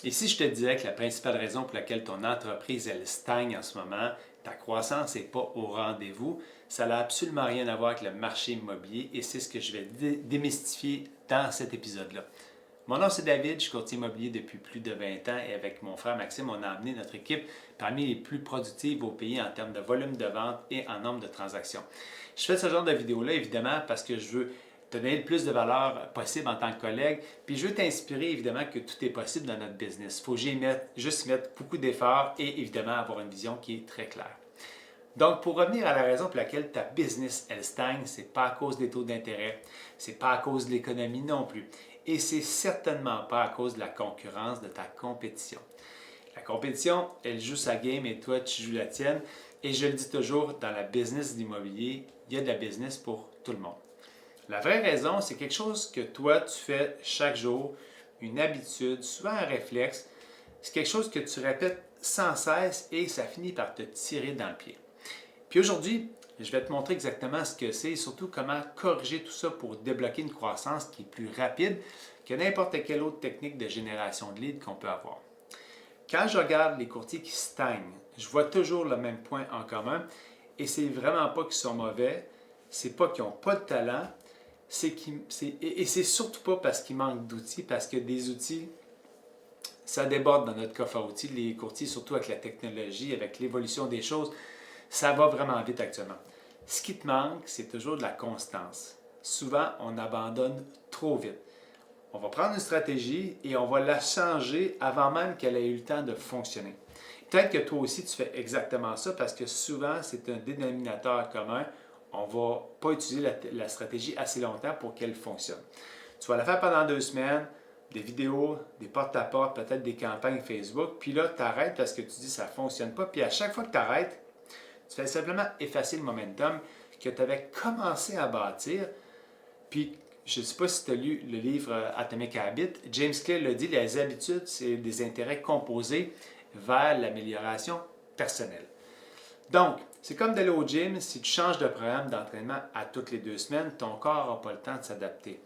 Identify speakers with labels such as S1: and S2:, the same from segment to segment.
S1: Et si je te disais que la principale raison pour laquelle ton entreprise elle stagne en ce moment, ta croissance n'est pas au rendez-vous, ça n'a absolument rien à voir avec le marché immobilier et c'est ce que je vais démystifier dans cet épisode-là. Mon nom c'est David, je suis courtier immobilier depuis plus de 20 ans et avec mon frère Maxime, on a amené notre équipe parmi les plus productives au pays en termes de volume de vente et en nombre de transactions. Je fais ce genre de vidéo-là évidemment parce que je veux te donner le plus de valeur possible en tant que collègue, puis je veux t'inspirer évidemment que tout est possible dans notre business. Il faut juste y mettre beaucoup d'efforts et évidemment avoir une vision qui est très claire. Donc, pour revenir à la raison pour laquelle ta business, elle stagne, ce n'est pas à cause des taux d'intérêt, ce n'est pas à cause de l'économie non plus. Et c'est certainement pas à cause de la concurrence de ta compétition. La compétition, elle joue sa game et toi, tu joues la tienne. Et je le dis toujours, dans la business d'immobilier, il y a de la business pour tout le monde. La vraie raison, c'est quelque chose que toi, tu fais chaque jour, une habitude, souvent un réflexe. C'est quelque chose que tu répètes sans cesse et ça finit par te tirer dans le pied. Puis aujourd'hui, je vais te montrer exactement ce que c'est et surtout comment corriger tout ça pour débloquer une croissance qui est plus rapide que n'importe quelle autre technique de génération de leads qu'on peut avoir. Quand je regarde les courtiers qui stagnent, je vois toujours le même point en commun et c'est vraiment pas qu'ils sont mauvais, c'est pas qu'ils n'ont pas de talent, et c'est surtout pas parce qu'il manque d'outils, parce que des outils, ça déborde dans notre coffre à outils. Les courtiers, surtout avec la technologie, avec l'évolution des choses, ça va vraiment vite actuellement. Ce qui te manque, c'est toujours de la constance. Souvent, on abandonne trop vite. On va prendre une stratégie et on va la changer avant même qu'elle ait eu le temps de fonctionner. Peut-être que toi aussi, tu fais exactement ça parce que souvent, c'est un dénominateur commun. On ne va pas utiliser la stratégie assez longtemps pour qu'elle fonctionne. Tu vas la faire pendant 2 semaines, des vidéos, des porte-à-porte, peut-être des campagnes Facebook, puis là, tu arrêtes parce que tu dis que ça ne fonctionne pas. Puis à chaque fois que tu arrêtes, tu fais simplement effacer le momentum que tu avais commencé à bâtir. Puis, je ne sais pas si tu as lu le livre Atomic Habits, James Clear le dit, les habitudes, c'est des intérêts composés vers l'amélioration personnelle. Donc, c'est comme d'aller au gym, si tu changes de programme d'entraînement à toutes les 2 semaines, ton corps n'aura pas le temps de s'adapter.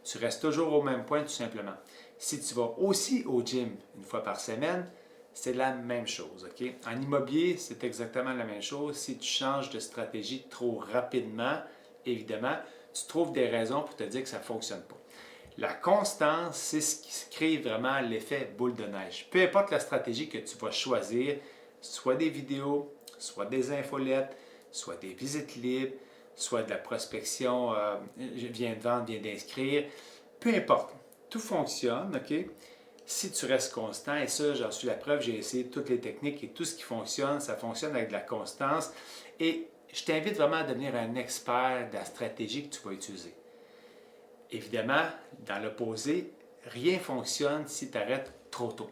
S1: Tu restes toujours au même point tout simplement. Si tu vas aussi au gym une fois par semaine, c'est la même chose. Okay? En immobilier, c'est exactement la même chose. Si tu changes de stratégie trop rapidement, évidemment, tu trouves des raisons pour te dire que ça ne fonctionne pas. La constance, c'est ce qui crée vraiment l'effet boule de neige. Peu importe la stratégie que tu vas choisir, soit des vidéos, soit des infolettes, soit des visites libres, soit de la prospection, viens de vendre, viens d'inscrire, peu importe, tout fonctionne, OK? Si tu restes constant, et ça, j'en suis la preuve, j'ai essayé toutes les techniques et tout ce qui fonctionne, ça fonctionne avec de la constance. Et je t'invite vraiment à devenir un expert de la stratégie que tu vas utiliser. Évidemment, dans l'opposé, rien ne fonctionne si tu arrêtes trop tôt.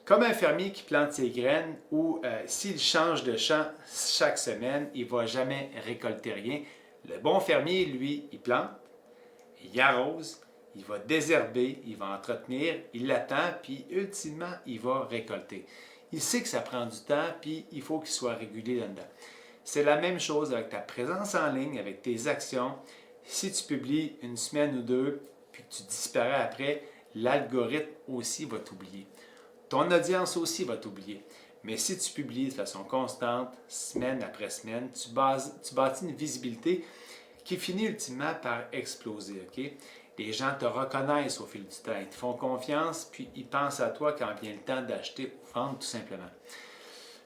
S1: Comme un fermier qui plante ses graines ou s'il change de champ chaque semaine, il ne va jamais récolter rien. Le bon fermier, lui, il plante, il arrose, il va désherber, il va entretenir, il l'attend, puis ultimement, il va récolter. Il sait que ça prend du temps, puis il faut qu'il soit régulier là-dedans. C'est la même chose avec ta présence en ligne, avec tes actions. Si tu publies une semaine ou 2, puis que tu disparais après, l'algorithme aussi va t'oublier. Ton audience aussi va t'oublier. Mais si tu publies de façon constante, semaine après semaine, tu bâtis une visibilité qui finit ultimement par exploser. Okay? Les gens te reconnaissent au fil du temps, ils te font confiance, puis ils pensent à toi quand vient le temps d'acheter ou vendre tout simplement.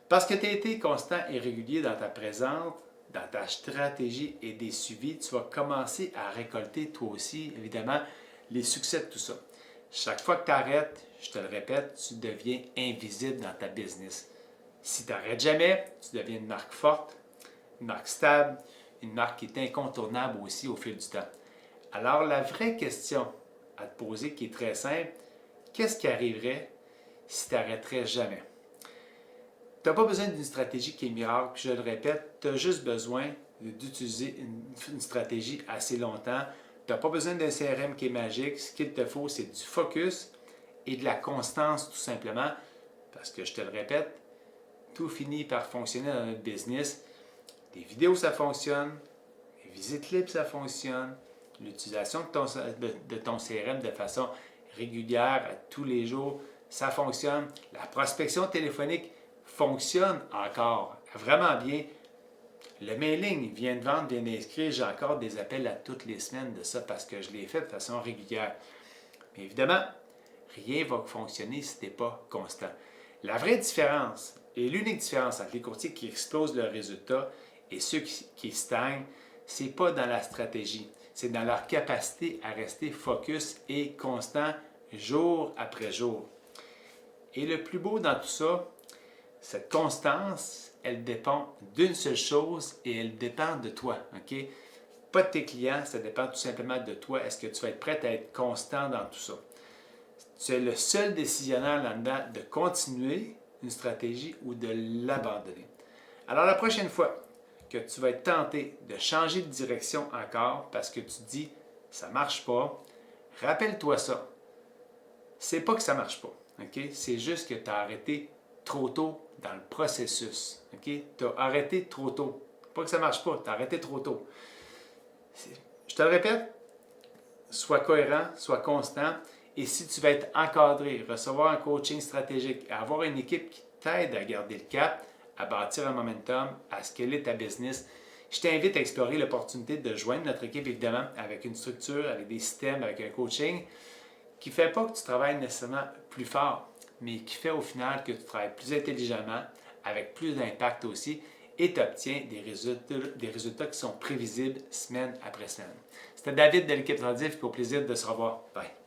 S1: Parce que tu as été constant et régulier dans ta présence, dans ta stratégie et des suivis, tu vas commencer à récolter toi aussi, évidemment, les succès de tout ça. Chaque fois que tu arrêtes, je te le répète, tu deviens invisible dans ta business. Si tu n'arrêtes jamais, tu deviens une marque forte, une marque stable, une marque qui est incontournable aussi au fil du temps. Alors, la vraie question à te poser, qui est très simple, qu'est-ce qui arriverait si tu n'arrêterais jamais? Tu n'as pas besoin d'une stratégie qui est miracle, je le répète, tu as juste besoin d'utiliser une stratégie assez longtemps. Tu n'as pas besoin d'un CRM qui est magique. Ce qu'il te faut, c'est du focus et de la constance tout simplement. Parce que je te le répète, tout finit par fonctionner dans notre business. Les vidéos, ça fonctionne. Les visites libres, ça fonctionne. L'utilisation de ton CRM de façon régulière, à tous les jours, ça fonctionne. La prospection téléphonique fonctionne encore vraiment bien. Le mailing vient de vendre, vient d'inscrire. J'ai encore des appels à toutes les semaines de ça parce que je l'ai fait de façon régulière. Mais évidemment, rien ne va fonctionner si tu n'es pas constant. La vraie différence et l'unique différence entre les courtiers qui explosent leurs résultats et ceux qui stagnent, ce n'est pas dans la stratégie, c'est dans leur capacité à rester focus et constant jour après jour. Et le plus beau dans tout ça, cette constance, elle dépend d'une seule chose et elle dépend de toi. OK? Pas de tes clients, ça dépend tout simplement de toi. Est-ce que tu vas être prêt à être constant dans tout ça? Tu es le seul décisionnaire là-dedans de continuer une stratégie ou de l'abandonner. Alors la prochaine fois que tu vas être tenté de changer de direction encore parce que tu dis ça ne marche pas, rappelle-toi ça. C'est pas que ça ne marche pas. Okay? C'est juste que tu as arrêté trop tôt dans le processus. Okay? Tu as arrêté trop tôt. Pas que ça ne marche pas, tu as arrêté trop tôt. Je te le répète, sois cohérent, sois constant. Et si tu vas être encadré, recevoir un coaching stratégique, avoir une équipe qui t'aide à garder le cap, à bâtir un momentum, à scaler ta business, je t'invite à explorer l'opportunité de joindre notre équipe, évidemment, avec une structure, avec des systèmes, avec un coaching qui ne fait pas que tu travailles nécessairement plus fort, mais qui fait au final que tu travailles plus intelligemment, avec plus d'impact aussi, et tu obtiens des résultats qui sont prévisibles semaine après semaine. C'était David de l'équipe Tradif, au plaisir de se revoir. Bye!